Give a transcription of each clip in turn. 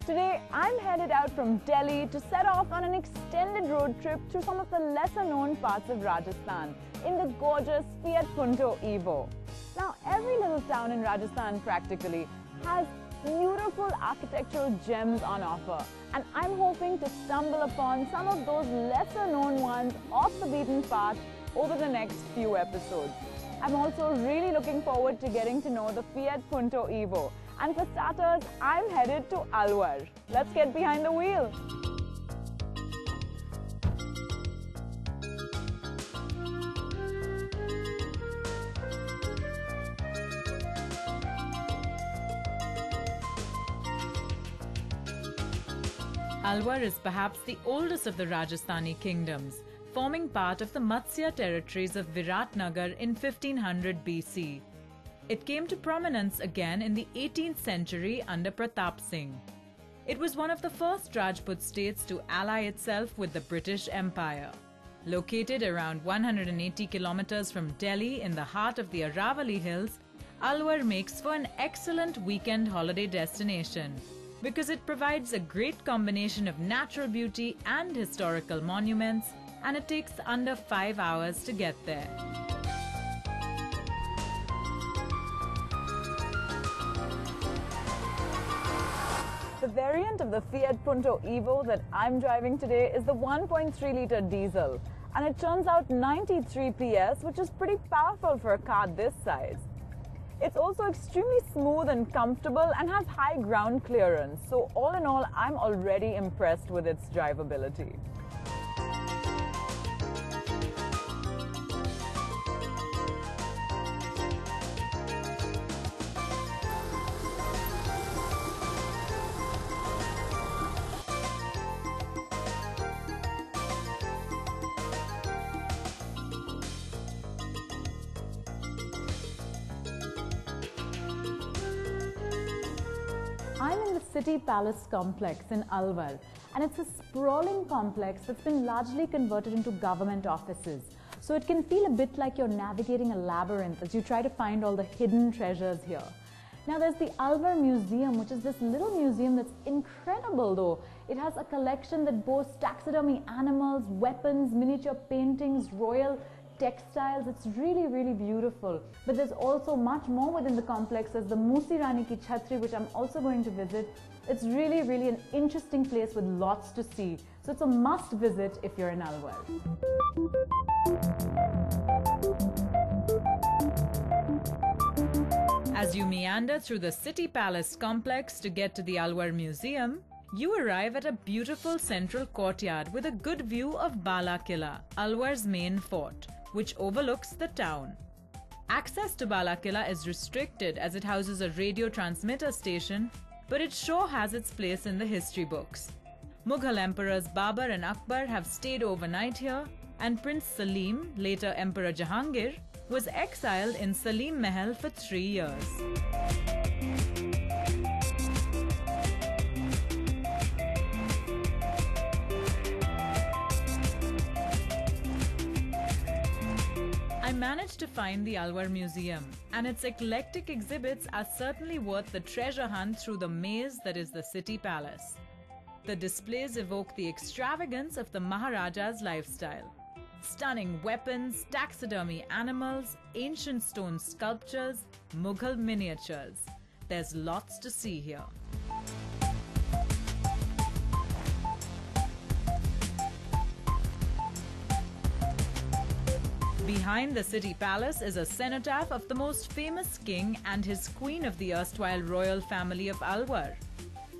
Today, I'm headed out from Delhi to set off on an extended road trip through some of the lesser-known parts of Rajasthan in the gorgeous Fiat Punto Evo. Now, every little town in Rajasthan practically has beautiful architectural gems on offer, and I'm hoping to stumble upon some of those lesser-known ones off the beaten path over the next few episodes. I'm also really looking forward to getting to know the Fiat Punto Evo. And for starters, I'm headed to Alwar. Let's get behind the wheel. Alwar is perhaps the oldest of the Rajasthani kingdoms, forming part of the Matsya territories of Viratnagar in 1500 BC. It came to prominence again in the 18th century under Pratap Singh. It was one of the first Rajput states to ally itself with the British Empire. Located around 180 kilometers from Delhi in the heart of the Aravalli Hills, Alwar makes for an excellent weekend holiday destination because it provides a great combination of natural beauty and historical monuments, and it takes under 5 hours to get there. The variant of the Fiat Punto Evo that I'm driving today is the 1.3-litre diesel, and it turns out 93 PS, which is pretty powerful for a car this size. It's also extremely smooth and comfortable and has high ground clearance, so all in all, I'm already impressed with its drivability. I'm in the City Palace complex in Alwar, and it's a sprawling complex that's been largely converted into government offices. So it can feel a bit like you're navigating a labyrinth as you try to find all the hidden treasures here. Now there's the Alwar Museum, which is this little museum that's incredible though. It has a collection that boasts taxidermy animals, weapons, miniature paintings, royal textiles. It's really, really beautiful. But there's also much more within the complex. There's the Maharani ki Chhatri, which I'm also going to visit. It's really, really an interesting place with lots to see. So it's a must visit if you're in Alwar. As you meander through the City Palace complex to get to the Alwar Museum, you arrive at a beautiful central courtyard with a good view of Bala Killa, Alwar's main fort, which overlooks the town. Access to Bala Killa is restricted as it houses a radio transmitter station, but it sure has its place in the history books. Mughal emperors Babur and Akbar have stayed overnight here, and Prince Salim, later Emperor Jahangir, was exiled in Salim Mahal for 3 years. I managed to find the Alwar Museum, and its eclectic exhibits are certainly worth the treasure hunt through the maze that is the City Palace. The displays evoke the extravagance of the Maharaja's lifestyle. Stunning weapons, taxidermy animals, ancient stone sculptures, Mughal miniatures. There's lots to see here. Behind the City Palace is a cenotaph of the most famous king and his queen of the erstwhile royal family of Alwar.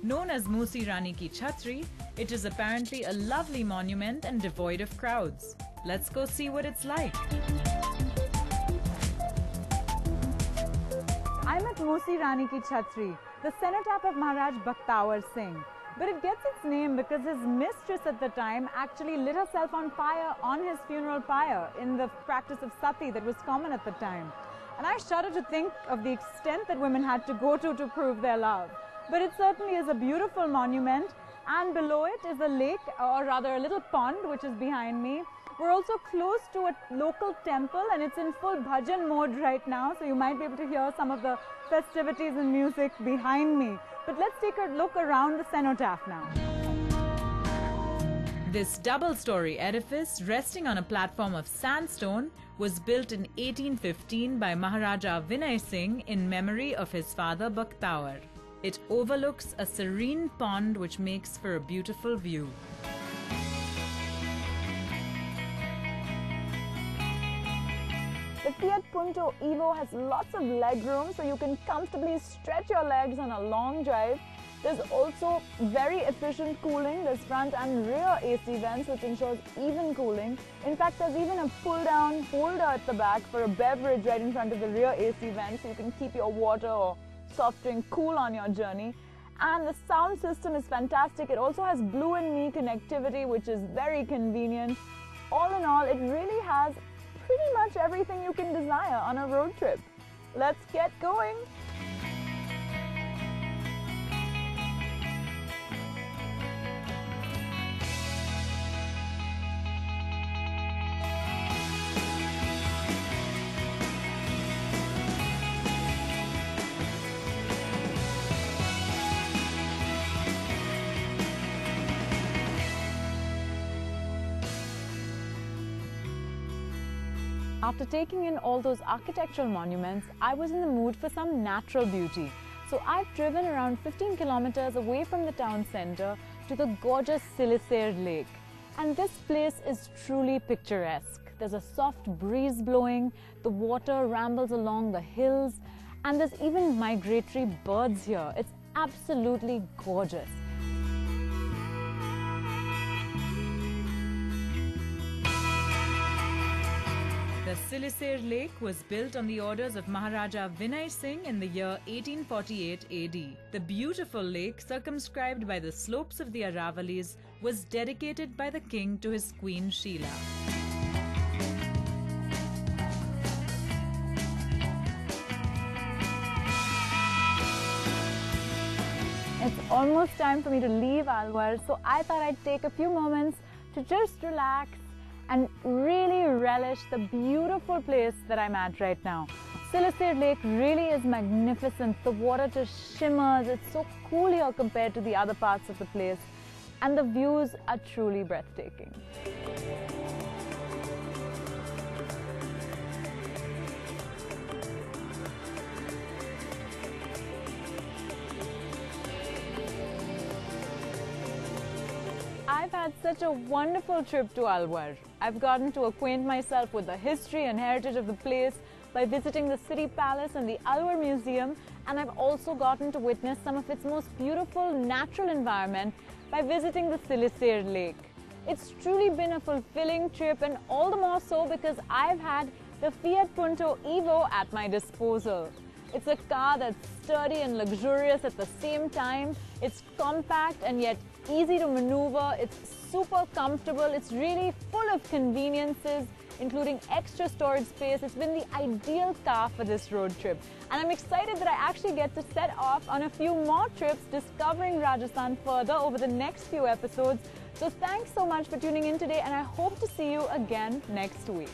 Known as Moosi Rani ki Chhatri, it is apparently a lovely monument and devoid of crowds. Let's go see what it's like. I'm at Moosi Rani ki Chhatri, the cenotaph of Maharaj Bakhtawar Singh. But it gets its name because his mistress at the time actually lit herself on fire on his funeral pyre in the practice of sati that was common at the time. And I shudder to think of the extent that women had to go to prove their love. But it certainly is a beautiful monument, and below it is a lake, or rather a little pond, which is behind me, We're also close to a local temple and it's in full bhajan mode right now, so you might be able to hear some of the festivities and music behind me. But let's take a look around the cenotaph now. This double-story edifice, resting on a platform of sandstone, was built in 1815 by Maharaja Vinay Singh in memory of his father Bakhtawar. It overlooks a serene pond which makes for a beautiful view. The Fiat Punto Evo has lots of legroom, so you can comfortably stretch your legs on a long drive. There's also very efficient cooling. There's front and rear AC vents which ensures even cooling. In fact, there's even a pull-down holder at the back for a beverage right in front of the rear AC vent, so you can keep your water or soft drink cool on your journey. And the sound system is fantastic. It also has Blue and Me connectivity, which is very convenient. All in all, it really has pretty much everything you can desire on a road trip. Let's get going! After taking in all those architectural monuments, I was in the mood for some natural beauty. So I've driven around 15 kilometers away from the town center to the gorgeous Siliserh lake. And this place is truly picturesque. There's a soft breeze blowing, the water rambles along the hills, and there's even migratory birds here. It's absolutely gorgeous. The Siliserh lake was built on the orders of Maharaja Vinay Singh in the year 1848 AD. The beautiful lake, circumscribed by the slopes of the Aravalis, was dedicated by the king to his queen Sheila. It's almost time for me to leave Alwar, so I thought I'd take a few moments to just relax and really relish the beautiful place that I'm at right now. Siliserh Lake really is magnificent. The water just shimmers. It's so cool here compared to the other parts of the place. And the views are truly breathtaking. I've had such a wonderful trip to Alwar. I've gotten to acquaint myself with the history and heritage of the place by visiting the city palace and the Alwar Museum, and I've also gotten to witness some of its most beautiful natural environment by visiting the Siliserh Lake. It's truly been a fulfilling trip, and all the more so because I've had the Fiat Punto Evo at my disposal. It's a car that's sturdy and luxurious at the same time. It's compact and yet easy to maneuver. It's super comfortable. It's really full of conveniences, including extra storage space. It's been the ideal car for this road trip. And I'm excited that I actually get to set off on a few more trips discovering Rajasthan further over the next few episodes. So thanks so much for tuning in today, and I hope to see you again next week.